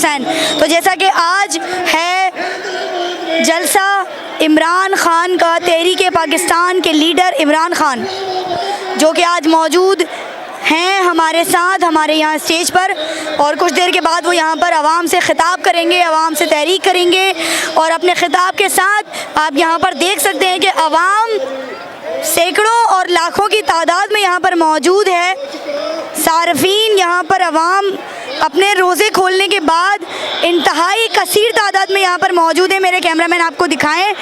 हुसैन। तो जैसा कि आज है जलसा इमरान ख़ान का, तहरीक पाकिस्तान के लीडर इमरान ख़ान जो कि आज मौजूद हैं हमारे साथ हमारे यहाँ स्टेज पर, और कुछ देर के बाद वो यहाँ पर आवाम से ख़िताब करेंगे, आवाम से तहरीक करेंगे। और अपने ख़िताब के साथ आप यहाँ पर देख सकते हैं कि आवाम सैकड़ों और लाखों की तादाद में यहाँ पर मौजूद है। सार्फिन यहाँ पर आवाम अपने रोज़े खोलने के बाद इंतहाई कसीर तादाद में यहाँ पर मौजूद है। मेरे कैमरामैन आपको दिखाएं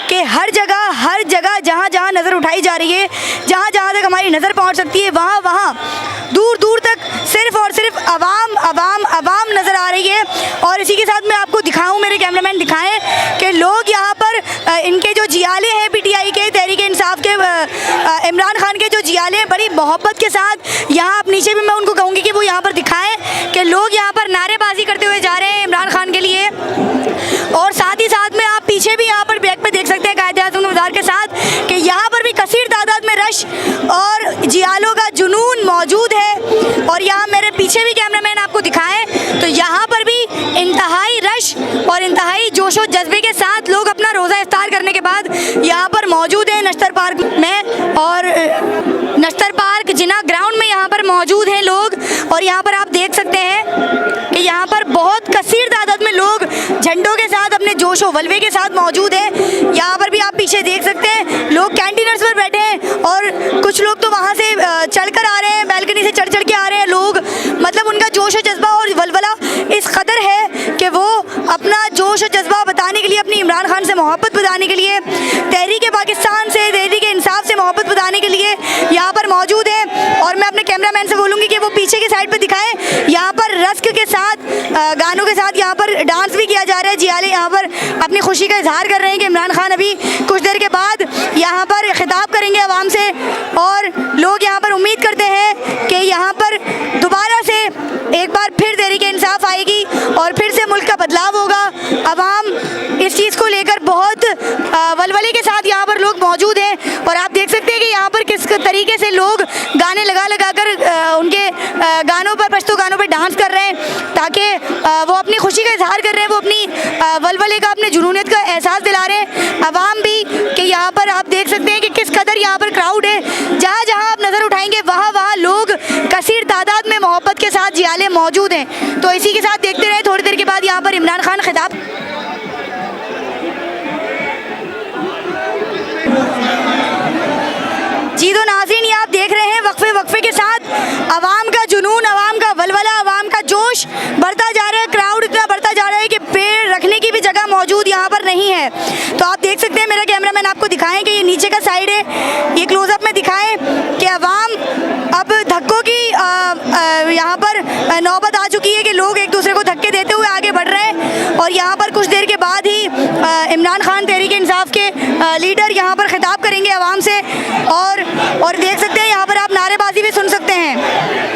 कि हर जगह जहाँ जहाँ नज़र उठाई जा रही है, जहाँ जहाँ तक हमारी नज़र पहुँच सकती है, वहाँ दूर दूर तक सिर्फ़ और सिर्फ आवाम नज़र आ रही है। और इसी के साथ मैं आपको दिखाऊं, मेरे कैमरामैन दिखाएं कि लोग यहाँ पर इनके जो जियाले हैं PTI के, तहरीक इंसाफ के, इमरान ख़ान के जो जियाले हैं, बड़ी मोहब्बत के साथ यहाँ आप नीचे भी मैं उनको कहूँगी कि वो यहाँ पर दिखाएं कि लोग यहाँ पर नारेबाजी करते हुए जा रहे हैं इमरान ख़ान के लिए। और साथ ही साथ में आप पीछे भी यहाँ पर बैक पे देख सकते हैं कायदे-ए-आज़म मज़ार के साथ कि यहाँ पर भी कसीर तादाद में रश और जियालों का जुनून मौजूद है। और यहाँ मेरे पीछे भी कैमरामैन आपको दिखाएं तो यहाँ पर भी इंतहाई रश और इंतहाई जोश व जज्बे के साथ लोग अपना रोज़ा इफ्तार करने के बाद यहाँ पर मौजूद हैं नश्तर पार्क में। और नश्तर पार्क जिना ग्राउंड में यहाँ पर मौजूद हैं लोग। और यहाँ पर आप देख सकते हैं कि यहाँ पर बहुत कसीर तादाद में लोग झंडों के साथ अपने जोश व वल्वे के साथ मौजूद है। यहाँ पर भी आप पीछे देख सकते हैं लोग कैंटीनर्स पर बैठे हैं और कुछ लोग तो वहाँ से चढ़कर आ रहे हैं, बैल्कनी से चढ़ के आ रहे हैं लोग। मतलब उनका जोश व जज्बा और वलवला इस कदर है कि वो अपना जोश व जज्बा बताने के लिए, अपनी इमरान ख़ान से मोहब्बत बताने के लिए, तहरीक पाकिस्तान से, तहरीक इंसाफ से मोहब्बत बताने के लिए यहाँ पर मौजूद है। और मैं अपने कैमरामैन से बोलूँगी कि वो पीछे की साइड पर दिखाएं, यहाँ पर रस्क के साथ, गानों के साथ यहाँ पर डांस भी किया जा रहा है। जियाले यहाँ पर अपनी खुशी का इजहार कर रहे हैं कि इमरान ख़ान अभी कुछ देर के बाद यहाँ पर खिताब करेंगे आवाम से। और लोग यहाँ पर उम्मीद करते हैं कि यहाँ पर दोबारा से एक बार फिर तहरीक इंसाफ आएगी और फिर से मुल्क का बदलाव होगा। आवाम इस चीज़ को लेकर बहुत वलवले के साथ यहाँ पर लोग मौजूद हैं। और आप देख सकते हैं कि यहाँ पर किस तरीके से लोग गाने लगा कर उनके गानों पर, पश्तो गानों पर डांस कर रहे हैं ताकि वो अपनी खुशी का इजहार कर रहे हैं, वो अपनी वलवले का, अपने जुनूनियत का एहसास दिला रहे हैं आवाम भी। कि यहाँ पर आप देख सकते हैं कि किस कदर यहाँ पर क्राउड है। जहाँ जहाँ आप नज़र उठाएंगे वहाँ लोग कसीर तादाद में मोहब्बत के साथ जियाले मौजूद हैं। तो इसी के साथ देखते रहे, थोड़ी देर के बाद यहाँ पर इमरान ख़ान खिताब। जी तो नाज़रीन, ये आप देख रहे हैं वक्फे के साथ आवाम का जुनून, आवाम का वलवला, आवाम का जोश बढ़ता जा रहा है। क्राउड इतना बढ़ता जा रहा है कि पैर रखने की भी जगह मौजूद यहाँ पर नहीं है। तो आप देख सकते हैं, मेरा कैमरामैन आपको दिखाएं कि ये नीचे का साइड है, ये क्लोजअप में दिखाएं कि आवाम अब धक्कों की यहाँ पर नौबत आ चुकी है कि लोग एक दूसरे को धक्के देते हुए आगे बढ़ रहे हैं। और यहाँ पर कुछ देर के बाद ही इमरान ख़ान तहरीक इंसाफ के लीडर यहाँ पर खिताब करेंगे आवाम से। और देख सकते हैं यहाँ पर आप नारेबाजी भी सुन सकते हैं।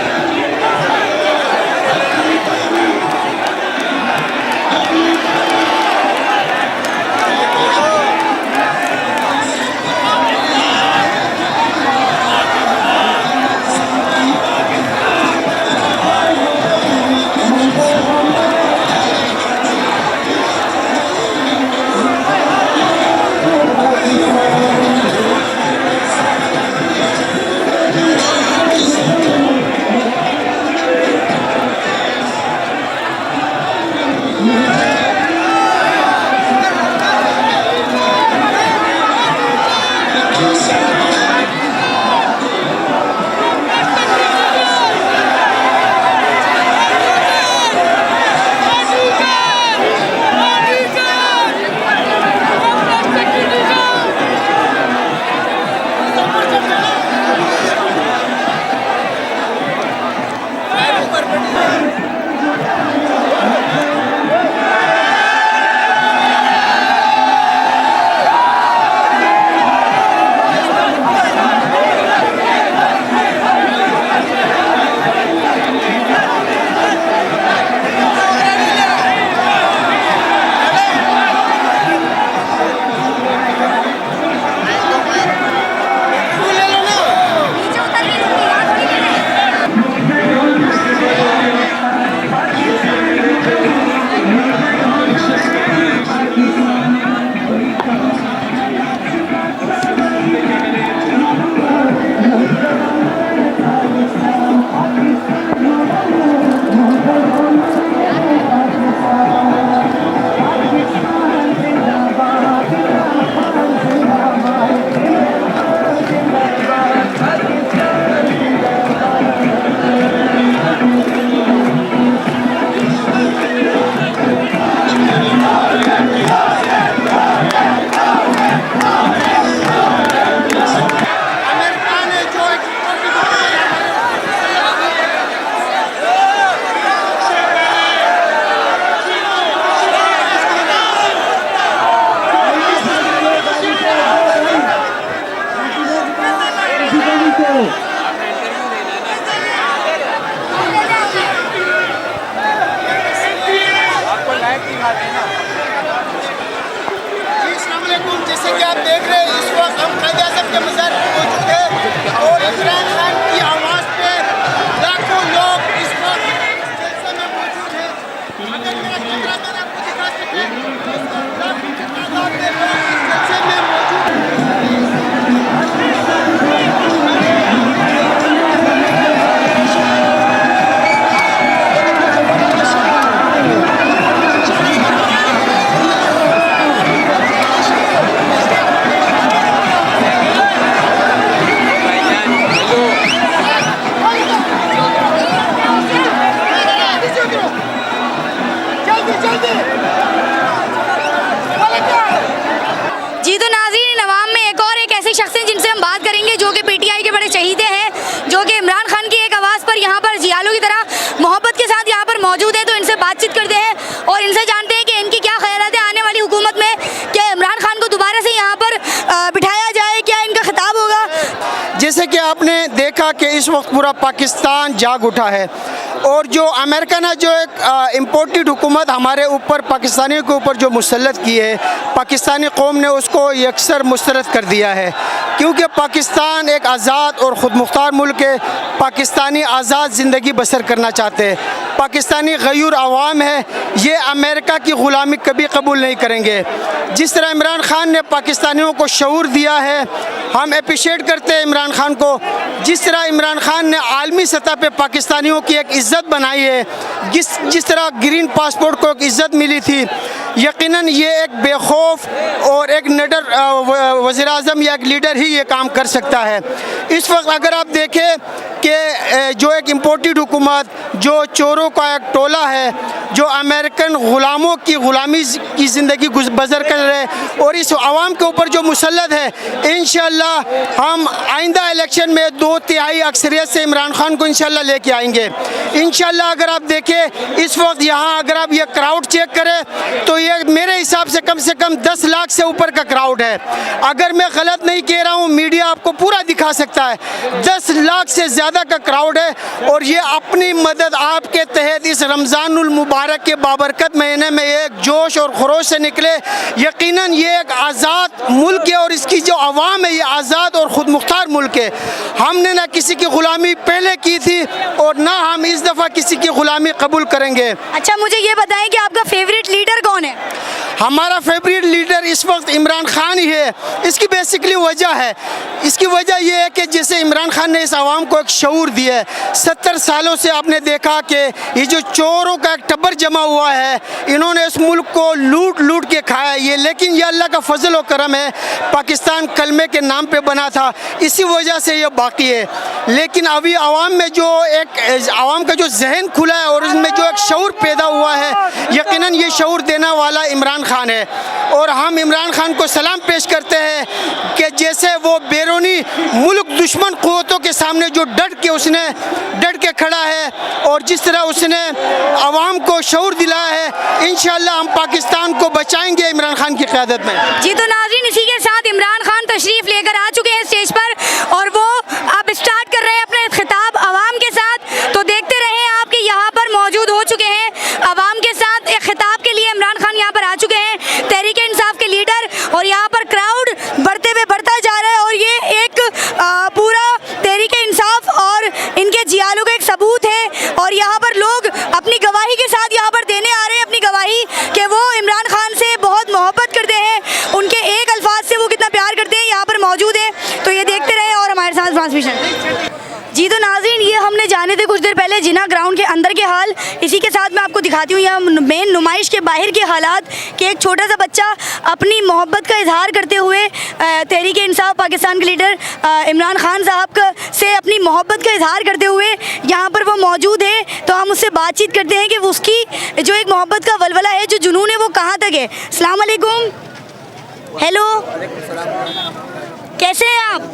हम कायदे आज़म के मज़ार पर मौजूद हैं और इमरान खान की आवाज़ पे लाखों लोग इस वक्त जलसे में मौजूद हैं। अगर मेरा कैमरा मैन आपको दिखा सके, लाखों की तादाद में लोग इस जलसे में मौजूद हैं। जी तो नाज़रीन, नवाम में एक और एक ऐसे शख्स हैं जिनसे हम बात करेंगे जो कि पीटीआई के बड़े शहीदे हैं, जो कि इमरान खान की एक आवाज़ पर यहाँ पर जियालों की तरह मोहब्बत के साथ यहाँ पर मौजूद है। तो इनसे बातचीत करते हैं और इनसे जानते हैं कि इनकी क्या ख्यालात है आने वाली हुकूमत में, क्या इमरान खान को दोबारा से यहाँ पर बिठाया जाए, क्या इनका खिताब होगा। जैसे कि आपने देखा कि इस वक्त पूरा पाकिस्तान जाग उठा है और जो अमेरिका ने जो एक इम्पोर्टेड हुकूमत हमारे ऊपर पाकिस्तानियों के ऊपर जो मुसल्लत की है, पाकिस्तानी कौम ने उसको यकसर मुस्तरद कर दिया है, क्योंकि पाकिस्तान एक आज़ाद और ख़ुद मुख्तार मुल्क है। पाकिस्तानी आज़ाद ज़िंदगी बसर करना चाहते हैं। पाकिस्तानी गयूर अवाम है, ये अमेरिका की ग़ुलामी कभी कबूल नहीं करेंगे। जिस तरह इमरान खान ने पाकिस्तानियों को शऊर दिया है, हम अप्रिशिएट करते हैं इमरान खान को। जिस तरह इमरान खान ने आलमी सतह पे पाकिस्तानियों की एक इज़्ज़त बनाई है, जिस तरह ग्रीन पासपोर्ट को एक इज़्ज़त मिली थी, यकीनन ये एक बेखौफ और एक निडर वज़ीर आज़म या एक लीडर ही ये काम कर सकता है। इस वक्त अगर आप देखें कि जो एक इम्पोर्टेड हुकूमत, जो चोरों का एक टोला है, जो अमेरिकन ग़ुलामों की ग़ुलामी की ज़िंदगी बसर कर रहे हैं और इस आवाम के ऊपर जो मुसल्लत है, इंशाअल्लाह हम आइंदा इलेक्शन में 2/3 अक्सरियत से इमरान खान को इंशाअल्लाह लेके आएंगे। इंशाअल्लाह अगर आप देखें इस वक्त यहाँ अगर आप ये क्राउड चेक करें तो ये मेरे हिसाब से कम 10 लाख से ऊपर का क्राउड है। अगर मैं गलत नहीं कह रहा हूँ, मीडिया आपको पूरा दिखा सकता है, 10 लाख से ज़्यादा का क्राउड है और ये अपनी मदद आपके तहत इस रमज़ानुल मुबारक के बाबरकत महीने में एक जोश और खरोश से निकले। यकीनन ये एक आज़ाद मुल्क है और इसकी जो आवाम है ये आज़ाद और ख़ुद मुख्तार मुल्क है। हमने ना किसी की ग़ुलामी पहले की थी और ना हम इस दफ़ा किसी की ग़ुलामी कबूल करेंगे। अच्छा, मुझे ये बताएं कि आपका फेवरेट लीडर कौन है। हमारा फेवरेट लीडर इस वक्त इमरान खान ही है। इसकी बेसिकली वजह है, इसकी वजह यह है कि जैसे इमरान खान ने इस आवाम को एक शऊर दिया है। 70 सालों से आपने देखा कि ये जो चोरों का एक टब्बर जमा हुआ है, इन्होंने इस मुल्क को लूट के खाया ये, लेकिन ये अल्लाह का फजल और करम है। पाकिस्तान कलमे के नाम पे बना था, इसी वजह से ये बाकी है। लेकिन अभी आवाम में जो एक आवाम का जो जहन खुला है और उसमें जो एक शऊर पैदा हुआ है, यकीनन ये शऊर देने वाला इमरान खान है। और हम इमरान खान को सलाम पेश करते हैं कि जैसे वो बैरूनी मुल्क दुश्मन क़ुव्वतों के सामने जो डट के खड़ा है और जिस तरह उसने आवाम को शऊर दिलाया है, इंशाअल्लाह हम पाकिस्तान को बचाएंगे इमरान खान की क़यादत में। जी तो नाज़रीन, इसी के साथ इमरान खान तशरीफ़ लेकर आ चुके हैं स्टेज पर और वो अब स्टार्ट कर रहे हैं अपने खिताब आवाम के साथ। तो देखते रहे आपके यहाँ पर मौजूद हो चुके हैं आवाम के साथ एक खिताब के लिए इमरान खान यहाँ पर आ चुके हैं, तहरीक इंसाफ के लीडर, और यहाँ पर क्राउड बढ़ता जा रहा है और ये एक पूरा तहरीक इंसाफ और इनके जियालों का एक सबूत है। और यहाँ पर लोग अपनी गवाही के साथ यहाँ पर देने आ रहे हैं अपनी गवाही कि वो इमरान खान से बहुत मोहब्बत करते हैं, उनके एक अल्फाज से वो कितना प्यार करते हैं, यहाँ पर मौजूद है। तो ये देखते रहे और हमारे साथ ट्रांसमिशन। जी तो नाज़रीन, ये हमने जाने थे कुछ देर पहले जिना ग्राउंड के अंदर के हाल। इसी के साथ मैं आपको दिखाती हूँ यहाँ मेन नुमाइश के बाहर के हालात कि एक छोटा सा बच्चा अपनी मोहब्बत का इजहार करते हुए तहरीक इंसाफ पाकिस्तान के लीडर इमरान खान साहब से अपनी मोहब्बत का इजहार करते हुए यहाँ पर वो मौजूद है। तो हम उससे बातचीत करते हैं कि उसकी जो एक मोहब्बत का वलवला है, जो जुनून है, वो कहाँ तक है। अस्सलाम वालेकुम। हेलो, कैसे हैं आप?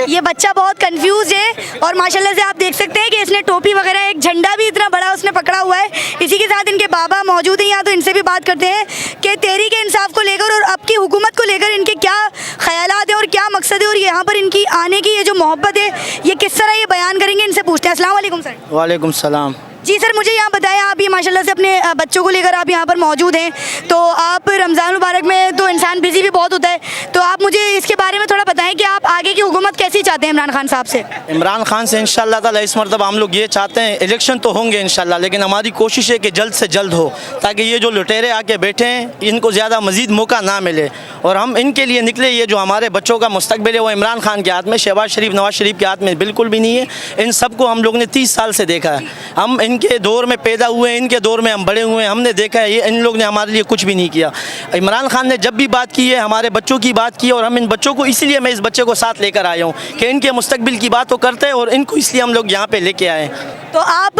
ये बच्चा बहुत कंफ्यूज है और माशाल्लाह से आप देख सकते हैं कि इसने टोपी वगैरह, एक झंडा भी इतना बड़ा उसने पकड़ा हुआ है। इसी के साथ इनके बाबा मौजूद हैं यहाँ, तो इनसे भी बात करते हैं कि तहरीक इंसाफ को लेकर और अब की हुकूमत को लेकर इनके क्या ख्यालात हैं और क्या मकसद है और यहाँ पर इनकी आने की ये जो मोहब्बत है ये किस तरह ये बयान करेंगे, इनसे पूछते हैं। अस्सलाम वालेकुम सर। वालेकुम सलाम। जी सर, मुझे यहाँ बताएं, आप ये माशाल्लाह से अपने बच्चों को लेकर आप यहाँ पर मौजूद हैं, तो आप रमज़ान मुबारक में तो इंसान बिजी भी बहुत होता है, तो आप मुझे इसके बारे में थोड़ा बताएं कि आप आगे की हुकूमत कैसी चाहते हैं इमरान खान साहब से? इमरान खान से इंशाल्लाह ताला इस मरतबा हम लोग ये चाहते हैं, इलेक्शन तो होंगे इंशाल्लाह, लेकिन हमारी कोशिश है कि जल्द से जल्द हो, ताकि ये जो लुटेरे आके बैठे हैं इनको ज़्यादा मज़ीद मौका ना मिले, और हम इनके लिए निकले। ये जो हमारे बच्चों का मुस्तकबिल है वो इमरान खान के हाथ में, शहबाज शरीफ, नवाज शरीफ के हाथ में बिल्कुल भी नहीं है। इन सबको हम लोग ने 30 साल से देखा है, हम इनके दौर में पैदा हुए हैं, इनके दौर में हम बड़े हुए हैं, हमने देखा है ये इन लोग ने हमारे लिए कुछ भी नहीं किया। इमरान खान ने जब भी बात की है हमारे बच्चों की बात की, और हम इन बच्चों को, इसीलिए मैं इस बच्चे को साथ लेकर आया हूँ कि इनके मुस्तकबिल की बात वो करते हैं, और इनको इसलिए हम लोग यहाँ पे लेके आए। तो आप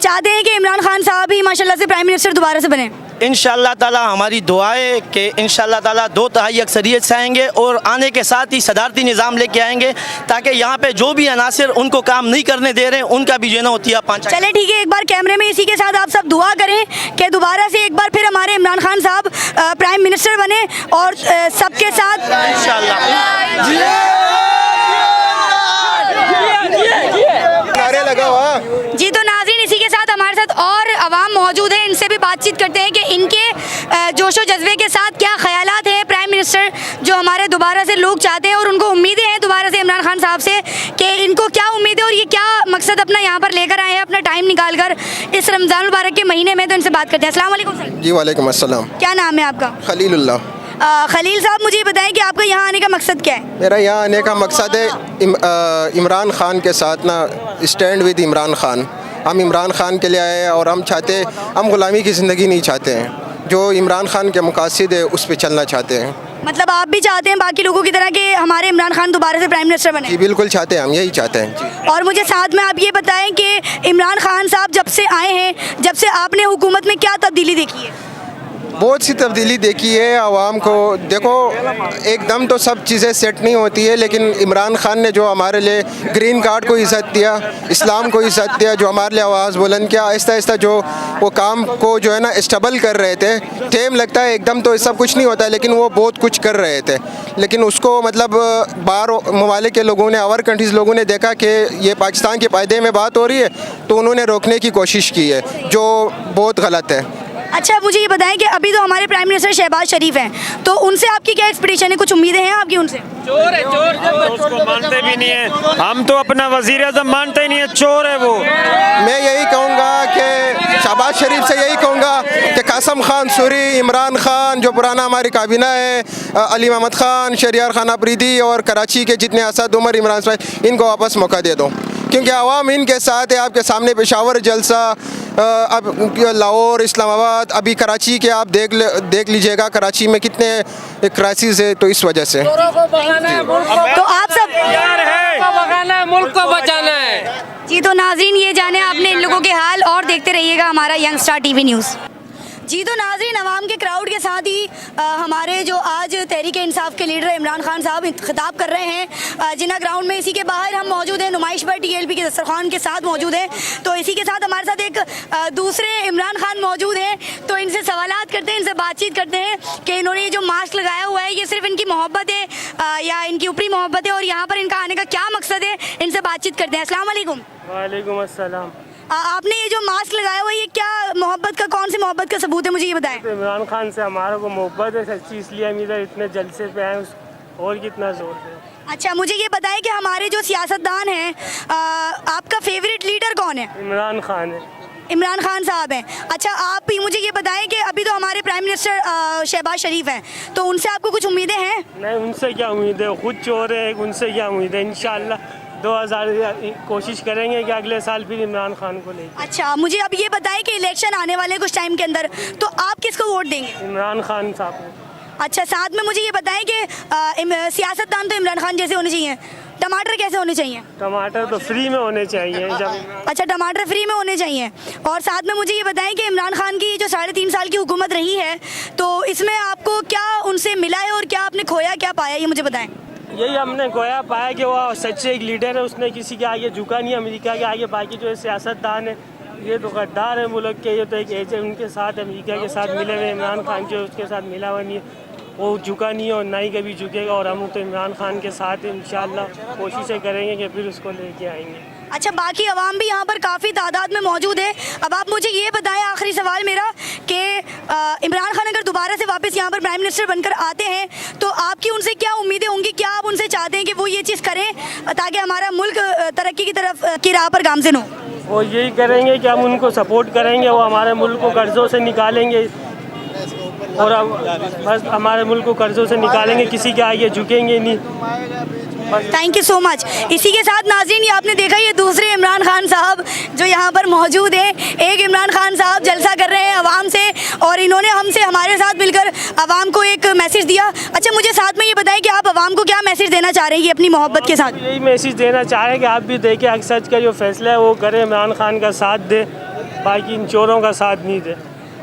चाहते हैं कि इमरान खान साहब ही माशाल्लाह से प्राइम मिनिस्टर दोबारा से बने? इंशाअल्लाह ताला हमारी दुआ है कि इंशाअल्लाह ताला 2/3 अक्सरियत से आएंगे, और आने के साथ ही सदारती निज़ाम लेके आएंगे, ताकि यहाँ पे जो भी अनासिर उनको काम नहीं करने दे रहे हैं उनका भी जो है ना होती है पाँच। चले ठीक है, एक बार कैमरे में इसी के साथ आप सब दुआ करें कि दोबारा से एक बार फिर हमारे इमरान खान साहब प्राइम मिनिस्टर बने, और सबके साथ नारे लगा हुआ। जी। तो नाज़रीन, इसी के साथ हमारे साथ और अवाम मौजूद हैं, इनसे भी बातचीत करते हैं कि इनके जोशो जज्बे के साथ क्या ख्यालात हैं प्राइम मिनिस्टर जो हमारे दोबारा से लोग चाहते हैं, और उनको उम्मीदें हैं दोबारा से इमरान खान साहब से कि इनको क्या उम्मीद है और ये क्या मकसद अपना यहाँ पर लेकर आए हैं अपना टाइम निकाल कर इस रमज़ान मुबारक के महीने में। तो इनसे बात करते हैं। अस्सलाम वालेकुम सर। जी वालेकुम अस्सलाम। क्या नाम है आपका? खलीलुल्लाह। खलील साहब, मुझे ये बताएं कि आपका यहाँ आने का मकसद क्या है? मेरा यहाँ आने का मकसद है इमरान खान के साथ ना स्टैंड विद इमरान खान। हम इमरान खान के लिए आए हैं, और हम चाहते, हम ग़ुलामी की ज़िंदगी नहीं चाहते हैं, जो इमरान खान के मकासद है उस पर चलना चाहते हैं। मतलब आप भी चाहते हैं बाकी लोगों की तरह कि हमारे इमरान खान दोबारा से प्राइम मिनिस्टर बने? जी बिल्कुल चाहते हैं, हम यही चाहते हैं जी। और मुझे साथ में आप ये बताएं कि इमरान खान साहब जब से आए हैं, जब से आपने हुकूमत में क्या तब्दीली देखी है? बहुत सी तब्दीली देखी है आवाम को। देखो, एकदम तो सब चीज़ें सेट नहीं होती है, लेकिन इमरान खान ने जो हमारे लिए ग्रीन कार्ड को इज़्ज़त दिया, इस्लाम को इज़्ज़त दिया, जो हमारे लिए आवाज़ बुलंद किया, आहिस्ता आहिस्ता जो वो काम को जो है ना स्टेबल कर रहे थे। टाइम लगता है, एकदम तो सब कुछ नहीं होता है, लेकिन वो बहुत कुछ कर रहे थे। लेकिन उसको मतलब बाहर ममालिक के लोगों ने, अवर कंट्रीज़ लोगों ने देखा कि ये पाकिस्तान के फ़ायदे में बात हो रही है, तो उन्होंने रोकने की कोशिश की है, जो बहुत गलत है। अच्छा, मुझे ये बताएं कि अभी तो हमारे प्राइम मिनिस्टर शहबाज शरीफ हैं, तो उनसे आपकी क्या एक्सपेक्टेशन है, कुछ उम्मीदें हैं आपकी उनसे? चोर है, चोर। हम उसको मानते भी नहीं है, हम तो अपना वज़ीर आज़म मानते ही नहीं है, चोर है वो। मैं यही कहूँगा कि शहबाज शरीफ से यही कहूँगा कि कासम खान सूरी, इमरान खान जो पुराना हमारी काबीना है, अली महमद खान, शहरियार खान अफरीदी, और कराची के जितने असद उमर, इमरान साहब, इनको वापस मौका दे दो, क्योंकि आवाम इनके साथ है। आपके सामने पेशावर जलसा, अब लाहौर, इस्लामाबाद, अभी कराची के आप देख लीजिएगा, कराची में कितने क्राइसिस है, तो इस वजह से। तो आप सब बचाना है, मुल्क को बचाना है। जी। तो नाज़रीन, ये जाने आपने इन लोगों के हाल, और देखते रहिएगा हमारा यंग स्टार टीवी न्यूज़। जी। तो नाज़रीन, अवाम के क्राउड के साथ ही हमारे जो आज तहरीक इंसाफ के लीडर इमरान खान साहब खिताब कर रहे हैं जिन्ना ग्राउंड में। इसी के बाहर हम मौजूद हैं, नुमाइश पर TLP के दस्तरखान के साथ मौजूद हैं। तो इसी के साथ हमारे साथ एक दूसरे इमरान खान मौजूद हैं, तो इनसे सवालात करते हैं, इनसे बातचीत करते हैं कि इन्होंने ये जो मास्क लगाया हुआ है, ये सिर्फ इनकी मोहब्बत है या इनकी ऊपरी मोहब्बत है, और यहाँ पर इनका आने का क्या मकसद है, इनसे बातचीत करते हैं। अस्सलाम वालेकुम। वालेकुम अस्सलाम। आपने ये जो मास्क लगाया हुआ है, ये क्या मोहब्बत का, कौन सी मोहब्बत का सबूत है, मुझे ये बताएं। तो इमरान खान से हमारा को मोहब्बत है सच्ची, इसलिए हम इधर इतने जलसे पे आए, और कितना जोर है। अच्छा, मुझे ये बताएं कि हमारे जो सियासतदान हैं, आपका फेवरेट लीडर कौन है? इमरान खान है। इमरान खान साहब हैं। अच्छा, आप ही मुझे ये बताएं कि अभी तो हमारे प्राइम मिनिस्टर शहबाज शरीफ हैं, तो उनसे आपको कुछ उम्मीदें हैं? नहीं, उनसे क्या उम्मीद है, खुद चोर है, उनसे क्या उम्मीद है। इंशाल्लाह 2000 कोशिश करेंगे कि अगले साल फिर इमरान खान को लेकर। अच्छा, मुझे अब ये बताएं कि इलेक्शन आने वाले कुछ टाइम के अंदर, तो आप किसको वोट देंगे? इमरान खान साहब को। अच्छा, साथ में मुझे ये बताएं कि सियासतदान तो इमरान खान जैसे होने चाहिए, टमाटर कैसे होने चाहिए? टमाटर तो फ्री में होने चाहिए जब। अच्छा, टमाटर फ्री में होने चाहिए। और साथ में मुझे ये बताएं कि इमरान खान की जो 3.5 साल की हुकूमत रही है, तो इसमें आपको क्या उनसे मिला है और क्या आपने खोया, क्या पाया, ये मुझे बताएं। यही हमने खोया पाया कि वो सच्चे एक लीडर है, उसने किसी के आगे झुका नहीं, अमेरिका के आगे। बाकी जो सियासतदान है, ये तो गद्दार है मुल्क के, ये तो एक एजेंट उनके साथ, अमेरिका के साथ मिले हुए। इमरान खान जो उसके साथ मिला हुआ नहीं है, वो झुका नहीं है और ना ही कभी झुकेगा। और हम तो इमरान खान के साथ इंशाअल्लाह कोशिशें करेंगे कि फिर उसको लेके आएंगे। अच्छा, बाकी अवाम भी यहाँ पर काफ़ी तादाद में मौजूद है। अब आप मुझे ये बताएं, आखिरी सवाल मेरा, कि इमरान खान अगर दोबारा से वापस यहाँ पर प्राइम मिनिस्टर बनकर आते हैं तो आपकी उनसे क्या उम्मीदें होंगी? क्या आप उनसे चाहते हैं कि वो ये चीज़ करें ताकि हमारा मुल्क तरक्की की तरफ की राह पर गामज़िन हो? वो यही करेंगे कि हम उनको सपोर्ट करेंगे, वो हमारे मुल्क को कर्ज़ों से निकालेंगे और बस हमारे मुल्क को कर्ज़ों से निकालेंगे, किसी के आगे झुकेंगे नहीं। Thank you so much. इसी के साथ नाज़रीन, ये आपने देखा, ये दूसरे इमरान खान साहब जो यहाँ पर मौजूद हैं। एक इमरान खान साहब जलसा कर रहे हैं अवाम से और इन्होंने हमसे हमारे साथ मिलकर अवाम को एक मैसेज दिया। अच्छा, मुझे साथ में ये बताएं कि आप अवाम को क्या मैसेज देना चाह रहे हैं अपनी मोहब्बत के साथ? यही मैसेज देना चाह रहे हैं कि आप भी देखें, अक्सर का जो फैसला है वो करें, इमरान खान का साथ दे, बाकी इन चोरों का साथ नहीं दे।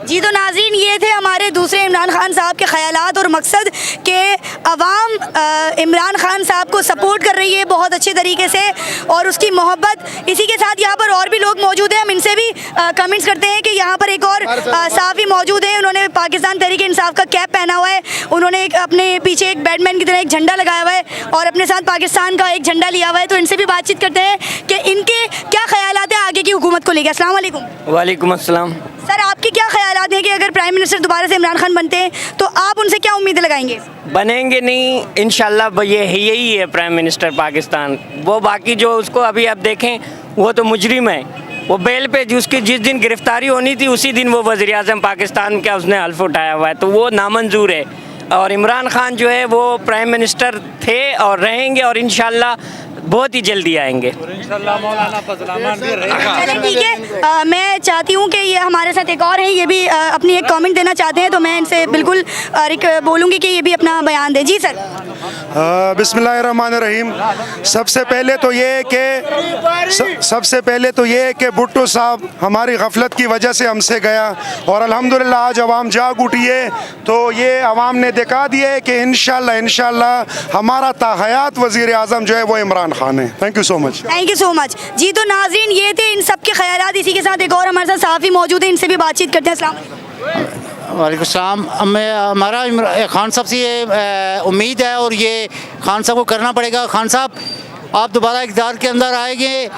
जी, तो नाज़रीन, ये थे हमारे दूसरे इमरान खान साहब के ख़यालात और मकसद के अवाम इमरान खान साहब को सपोर्ट कर रही है बहुत अच्छे तरीके से और उसकी मोहब्बत। इसी के साथ यहाँ पर और भी लोग मौजूद हैं, हम इनसे भी कमेंट्स करते हैं कि यहाँ पर एक और साफ़ी मौजूद है। उन्होंने पाकिस्तान तहरीक इंसाफ का कैप पहना हुआ है, उन्होंने अपने पीछे एक बैटमैन की तरह एक झंडा लगाया हुआ है और अपने साथ पाकिस्तान का एक झंडा लिया हुआ है। तो इनसे भी बातचीत करते हैं कि इनके क्या ख़यालात हैं आगे की हुकूमत को लेकर। अस्सलाम वालेकुम। वालेकुम अस्सलाम। सर, आपके क्या ख्यालात हैं कि अगर प्राइम मिनिस्टर दोबारा से इमरान खान बनते हैं तो आप उनसे क्या उम्मीदें लगाएंगे? बनेंगे नहीं, इंशाल्लाह यही है प्राइम मिनिस्टर पाकिस्तान। वो बाकी जो उसको अभी आप देखें, वो तो मुजरिम है, वो बेल पे उसकी जिस दिन गिरफ्तारी होनी थी उसी दिन वो वज़ीर आज़म पाकिस्तान का उसने हल्फ उठाया हुआ है, तो वो नामंजूर है। और इमरान खान जो है वो प्राइम मिनिस्टर थे और रहेंगे और इंशाल्लाह बहुत ही जल्दी आएंगे। चलें, ठीक है। मैं चाहती हूँ कि ये हमारे साथ एक और हैं, ये भी अपनी एक कमेंट देना चाहते हैं, तो मैं इनसे बिल्कुल बोलूँगी कि ये भी अपना बयान दें। जी सर। बिस्मिल्लाहिर्रहमानिर्रहीम। सबसे पहले तो ये है कि भुट्टो साहब हमारी गफलत की वजह से हमसे गया और अल्हम्दुलिल्लाह आज आवाम जाग उठी है, तो ये आवाम ने दिखा दिया है कि इंशाल्लाह हमारा ताहयात वज़ीर आज़म जो है वो इमरान खान है। Thank you so much. Thank you so much. जी, तो नाज़रीन, ये थे इन सब के ख्यालात। इसी के साथ एक और हमारे साथ साफ़ी मौजूद है, इनसे भी बातचीत करते हैं। अस्सलाम वालेकुम। वालेकुम सलाम। हमारा खान साहब से ये उम्मीद है और ये खान साहब को करना पड़ेगा। खान साहब, आप दोबारा इक़्तिदार के अंदर आएंगे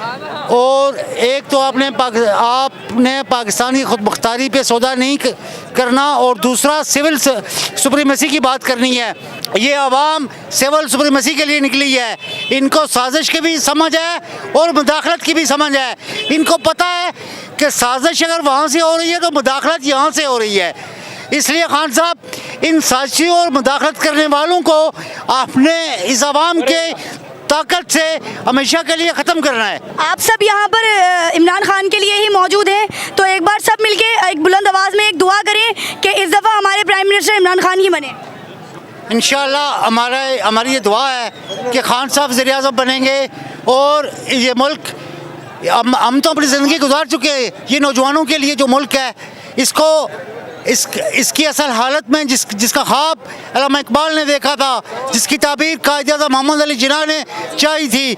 और एक तो आपने पाकिस्तान की खुद मुख्तारी पे सौदा नहीं करना और दूसरा सिविल सुप्रीमेसी की बात करनी है। ये आवाम सिविल सुप्रीमेसी के लिए निकली है, इनको साजिश की भी समझ है और मुदाखलत की भी समझ है। इनको पता है कि साजिश अगर वहाँ से हो रही है तो मुदाखलत यहाँ से हो रही है। इसलिए खान साहब, इन साजिशों और मुदाखलत करने वालों को आपने इस आवाम के ताकत से हमेशा के लिए ख़त्म करना है। आप सब यहाँ पर इमरान खान के लिए ही मौजूद हैं, तो एक बार सब मिलके एक बुलंद आवाज़ में एक दुआ करें कि इस दफ़ा हमारे प्राइम मिनिस्टर इमरान खान ही बने। इंशाअल्लाह हमारी ये दुआ है कि खान साहब वज़ीर आज़म बनेंगे और ये मुल्क, हम तो अपनी ज़िंदगी गुजार चुके हैं, ये नौजवानों के लिए जो मुल्क है इसकी असल हालत में जिसका ख्वाब अल्लामा इकबाल ने देखा था, जिसकी ताबीर कायद-ए-आज़म मोहम्मद अली जिन्ना ने चाही थी,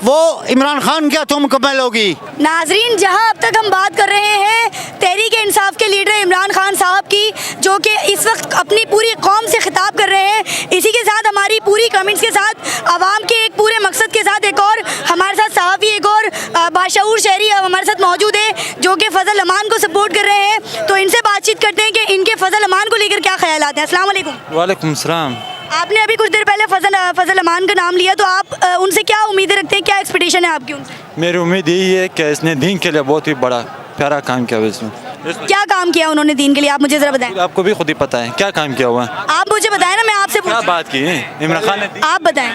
वो इमरान खान के हाथों मुकम्मल होगी। नाजरीन, जहां अब तक हम बात कर रहे हैं तहरीक इंसाफ के लीडर इमरान खान साहब की, जो कि इस वक्त अपनी पूरी कौम से खिताब कर रहे हैं, इसी के साथ हमारी पूरी कमेंट्स के साथ आवाम के एक पूरे मकसद के साथ एक और हमारे साथ सहाफ़ी, एक और बाशऊर शहरी हमारे साथ मौजूद है जो कि फ़ज़ल अमान को सपोर्ट कर रहे हैं। तो इनसे बातचीत करते हैं कि इनके फ़ज़ल अमान को लेकर क्या ख्यालात हैं। अस्सलाम वालेकुम। वालेकुम सलाम। आपने अभी कुछ देर पहले फ़ज़ल अमान का नाम लिया, तो आप उनसे क्या उम्मीदें रखते हैं, क्या एक्सपेक्टेशन है आपकी उनसे? मेरी उम्मीद यही है कि इसने दीन के लिए बहुत ही बड़ा प्यारा काम किया। इसमें क्या काम किया उन्होंने दीन के लिए, आप मुझे ज़रा बताएं। आपको भी खुद ही पता है क्या काम किया हुआ है। आप मुझे बताएं ना, मैं आपसे क्या बात की इमरान खान ने। आप बताएं।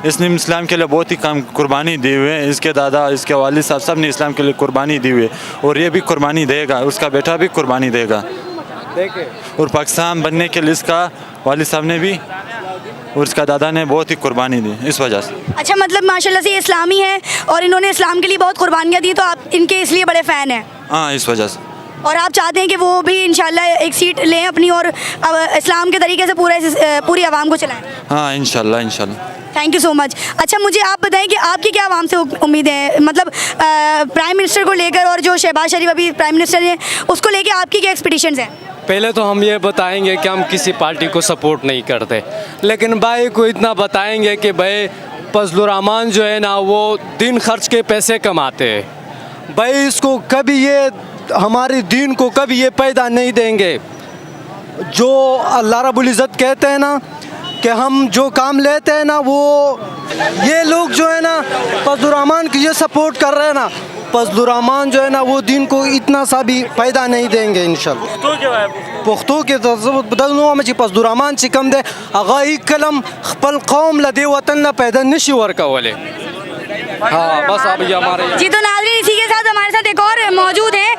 इसने इस्लाम के लिए बहुत ही काम कुर्बानी दी हुई है। इसके दादा, इसके वालिद साहब सब ने इस्लाम के लिए कुर्बानी दी हुई है और ये भी कुर्बानी देगा, उसका बेटा भी कुर्बानी देगा। और पाकिस्तान बनने के लिए इसका वालिद साहब ने भी और इसका दादा ने बहुत ही कुर्बानी दी इस वजह से। अच्छा, मतलब माशाल्लाह से ये इस्लामी है और इन्होंने इस्लाम के लिए बहुत कुर्बानियाँ दी, तो आप इनके इसलिए बड़े फ़ैन हैं? हाँ, इस वजह से। और आप चाहते हैं कि वो भी इंशाल्लाह एक सीट लें अपनी और इस्लाम के तरीके से पूरी आवाम को चलाएं? हाँ, इंशाल्लाह इंशाल्लाह। Thank you so much. अच्छा, मुझे आप बताएं कि आपकी क्या आवाम से उम्मीदें हैं, मतलब प्राइम मिनिस्टर को लेकर, और जो शहबाज शरीफ अभी प्राइम मिनिस्टर हैं उसको लेकर आपकी क्या एक्सपेक्टेशंस हैं? पहले तो हम ये बताएंगे कि हम किसी पार्टी को सपोर्ट नहीं करते, लेकिन भाई को इतना बताएंगे कि भाई फजलुर रहमान जो है ना वो दिन खर्च के पैसे कमाते हैं भाई, इसको कभी ये हमारे दीन को कभी ये पैदा नहीं देंगे। जो अल्लाह रब्बुल इज़्ज़त कहते हैं ना कि हम जो काम लेते हैं ना, वो ये लोग जो है ना फजलुर रहमान की ये सपोर्ट कर रहे हैं ना, फजलुर रहमान जो है ना वो दीन को इतना सा भी पैदा नहीं देंगे इंशाल्लाह। पुख्तो के बदलनो में फजलुर रहमान से कम दे अगाई कलम खपल कौम लदे वतन न पैदा नशी वर्का वाले। हाँ बस अब ये हमारे जी। तो नाज़रीन, इसी के साथ हमारे साथ एक और मौजूद हैं,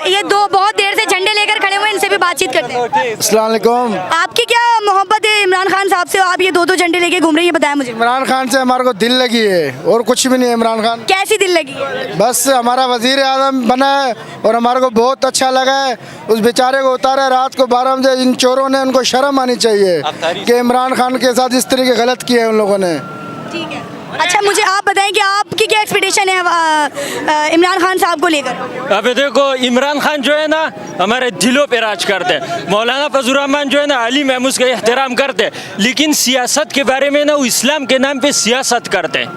ये दो बहुत देर से झंडे लेकर खड़े हुए हैं, इनसे भी बातचीत करते हैं। अस्सलाम वालेकुम। आपकी क्या मोहब्बत है इमरान खान साहब से, आप ये दो झंडे लेके घूम रही है, बताएं मुझे। इमरान खान से हमारे को दिल लगी है और कुछ भी नहीं है। इमरान खान कैसी दिल लगी है? बस हमारा वजीर आज़म बना है और हमारे को बहुत अच्छा लगा है। उस बेचारे को उतारा रात को 12 बजे, इन चोरों ने, उनको शर्म आनी चाहिए कि इमरान खान के साथ इस तरीके गलत किया है उन लोगों ने। ठीक है, अच्छा मुझे आप बताएं कि आपकी क्या एक्सपेक्टेशन है इमरान खान साहब को लेकर? अभी देखो, इमरान खान जो है ना हमारे दिलों पे राज करते हैं। मौलाना फजलुर रहमान जो है ना अली महमूद का एहतराम करते हैं, लेकिन सियासत के बारे में ना वो इस्लाम के नाम पे सियासत करते हैं,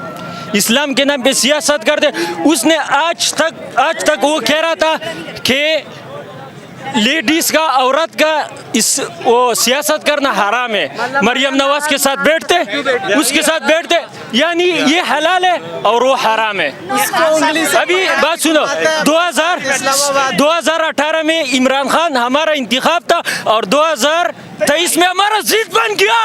इस्लाम के नाम पे सियासत करते। उसने आज तक वो कह रहा था कि लेडीज़ का, औरत का वो सियासत करना हराम है। मरियम नवाज के साथ बैठते, उसके साथ बैठते, यानी ये हलाल है और वो हराम है। अभी बात सुनो, 2018 में इमरान खान हमारा इंतखाब था और 2023 में हमारा जीत बन गया।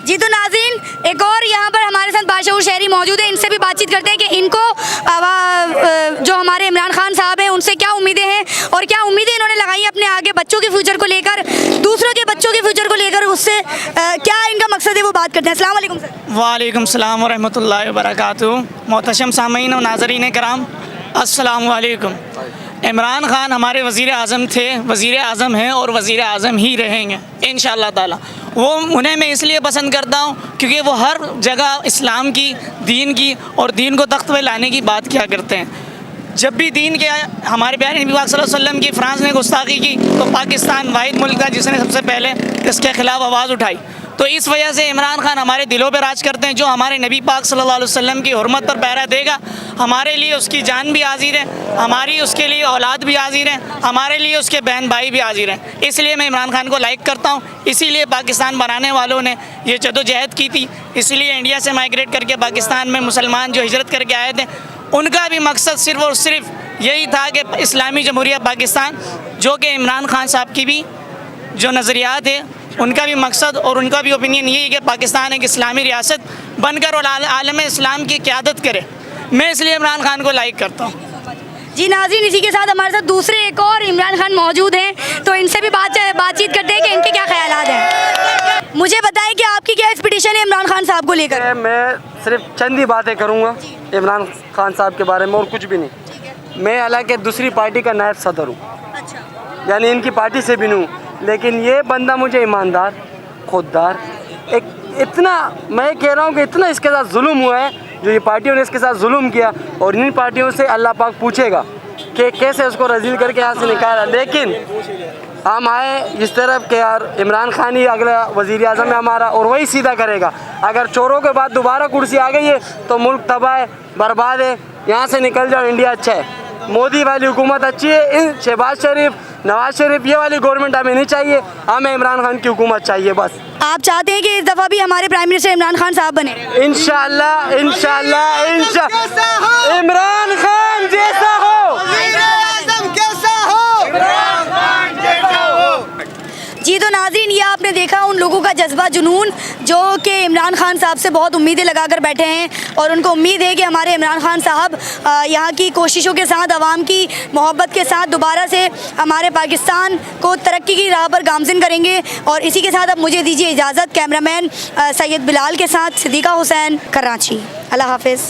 जी। तो नाज़रीन, एक और यहाँ पर हमारे साथ बाशऊर शहरी मौजूद है, इनसे भी बातचीत करते हैं कि इनको जो हमारे इमरान खान साहब हैं उनसे क्या उम्मीदें हैं और क्या उम्मीदें इन्होंने लगाई अपने आगे बच्चों के फ्यूचर को लेकर, दूसरों के बच्चों के फ्यूचर को लेकर, उससे क्या इनका मकसद है वो बात करते हैं। अस्सलाम वालेकुम सर। वालेकुम सलाम व रहमतुल्लाहि व बरकातुहू। मोहतरम सामीन और नाज़रीन कराम, अस्सलाम वालेकुम। इमरान खान हमारे वज़ीर आज़म थे, वज़ीर आज़म हैं और वज़ीर आज़म ही रहेंगे इंशाअल्लाह ताला। वो उन्हें मैं इसलिए पसंद करता हूँ क्योंकि वो हर जगह इस्लाम की, दीन की और दीन को तख्त पे लाने की बात किया करते हैं। जब भी दीन के हमारे प्यारे नबी पाक सल्लल्लाहु अलैहि वसल्लम की फ्रांस ने गुस्ताखी की तो पाकिस्तान वाहिद मुल्क था जिसने सबसे पहले इसके ख़िलाफ़ आवाज़ उठाई। तो इस वजह से इमरान खान हमारे दिलों पे राज करते हैं। जो हमारे नबी पाक सल्लल्लाहु अलैहि वसल्लम की हुर्मत पर पहरा देगा, हमारे लिए उसकी जान भी हाजिर है, हमारी उसके लिए औलाद भी हाजिर है, हमारे लिए उसके बहन भाई भी हाजिर हैं। इसलिए मैं इमरान खान को लाइक करता हूँ। इसीलिए पाकिस्तान बनाने वालों ने ये जदोजहद की थी, इसलिए इंडिया से माइग्रेट करके पाकिस्तान में मुसलमान जो हिजरत करके आए थे, उनका भी मकसद सिर्फ़ और सिर्फ यही था कि इस्लामी जमहूरिया पाकिस्तान, जो कि इमरान खान साहब की भी जो नज़रियात है, उनका भी मकसद और उनका भी ओपिनियन यही है कि पाकिस्तान एक इस्लामी रियासत बनकर और आलम इस्लाम की क़यादत करे। मैं इसलिए इमरान खान को लाइक करता हूँ। जी नाज़रीन, इसी के साथ हमारे साथ दूसरे एक और इमरान खान मौजूद हैं, तो इनसे भी बातचीत करते हैं कि इनके क्या ख्यालात हैं। मुझे बताएं कि आपकी क्या एक्सपेक्टेशन है इमरान खान साहब को लेकर? मैं सिर्फ चंद ही बातें करूँगा इमरान खान साहब के बारे में और कुछ भी नहीं। मैं हालांकि दूसरी पार्टी का नायब सदर हूँ, यानी इनकी पार्टी से भी नहीं हूँ, लेकिन ये बंदा मुझे ईमानदार, खुददार, एक इतना, मैं कह रहा हूँ कि इतना इसके साथ जुल्म हुआ है, जो ये पार्टियों ने इसके साथ जुल्म किया, और इन पार्टियों से अल्लाह पाक पूछेगा कि कैसे उसको रजील करके यहाँ से निकाला। लेकिन हम आए इस तरफ के यार इमरान खान ही अगला वज़ीर आज़म है हमारा, और वही सीधा करेगा। अगर चोरों के बाद दोबारा कुर्सी आ गई है तो मुल्क तबाह है, बर्बाद है, यहाँ से निकल जाओ, इंडिया अच्छा है। मोदी वाली हुकूमत अच्छी है, इन शहबाज शरीफ, नवाज शरीफ, ये वाली गवर्नमेंट हमें नहीं चाहिए, हमें इमरान खान की हुकूमत चाहिए बस। आप चाहते हैं कि इस दफ़ा भी हमारे प्राइम मिनिस्टर इमरान खान साहब बने? इंशाअल्लाह, इंशाअल्लाह, इमरान खान जैसा हो, जी। तो नाज़रीन, ये आपने देखा उन लोगों का जज्बा, जुनून, जो कि इमरान खान साहब से बहुत उम्मीदें लगाकर बैठे हैं, और उनको उम्मीद है कि हमारे इमरान खान साहब यहाँ की कोशिशों के साथ, आवाम की मोहब्बत के साथ दोबारा से हमारे पाकिस्तान को तरक्की की राह पर गामज़िन करेंगे। और इसी के साथ अब मुझे दीजिए इजाज़त। कैमरामैन सैयद बिलाल के साथ सिद्दीक़ा हुसैन, कराची। अल्लाह हाफ़िज़।